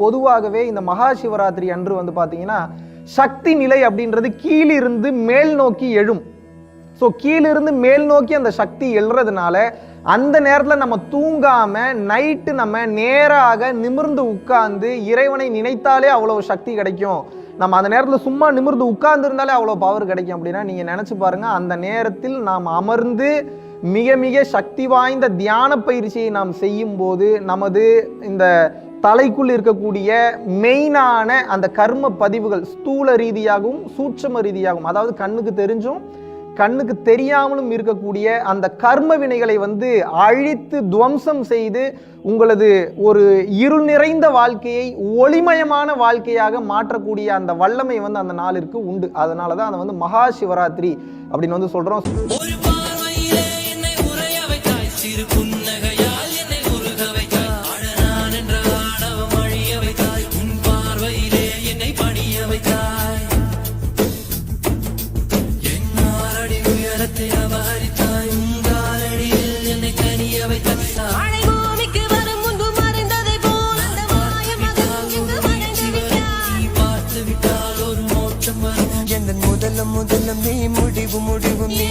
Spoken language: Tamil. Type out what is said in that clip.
பொதுவாகவே இந்த மகா சிவராத்திரி அன்று வந்து பார்த்தீங்கன்னா சக்தி நிலை அப்படின்றது கீழிருந்து மேல் நோக்கி எழும். ஸோ கீழிருந்து மேல் நோக்கி அந்த சக்தி எழுறதுனால அந்த நேரத்தில் நம்ம தூங்காம நைட்டு நம்ம நேராக நிமிர்ந்து உட்கார்ந்து இறைவனை நினைத்தாலே அவ்வளோ சக்தி கிடைக்கும். நம்ம அந்த நேரத்தில் சும்மா நிமிர்ந்து உட்கார்ந்து இருந்தாலே அவ்வளோ பவர் கிடைக்கும் அப்படின்னா நீங்க நினைச்சு பாருங்க. அந்த நேரத்தில் நாம் அமர்ந்து மிக மிக சக்தி வாய்ந்த தியான பயிற்சியை நாம் செய்யும் போது நமது இந்த தலைக்குள் இருக்கக்கூடிய மெயினான அந்த கர்ம பதிவுகள் ஸ்தூல ரீதியாகவும் சூட்சம ரீதியாகவும், அதாவது கண்ணுக்கு தெரிஞ்சும் கண்ணுக்கு தெரியாமலும் இருக்கக்கூடிய அந்த கர்ம வினைகளை வந்து அழித்து துவம்சம் செய்து உங்களது ஒரு இருள் நிறைந்த வாழ்க்கையை ஒளிமயமான வாழ்க்கையாக மாற்றக்கூடிய அந்த வல்லமை வந்து அந்த நாளிற்கு உண்டு. அதனால தான் அதை வந்து மகா சிவராத்திரி அப்படின்னு வந்து சொல்றோம். முதல்ல நீ முடிவு நீ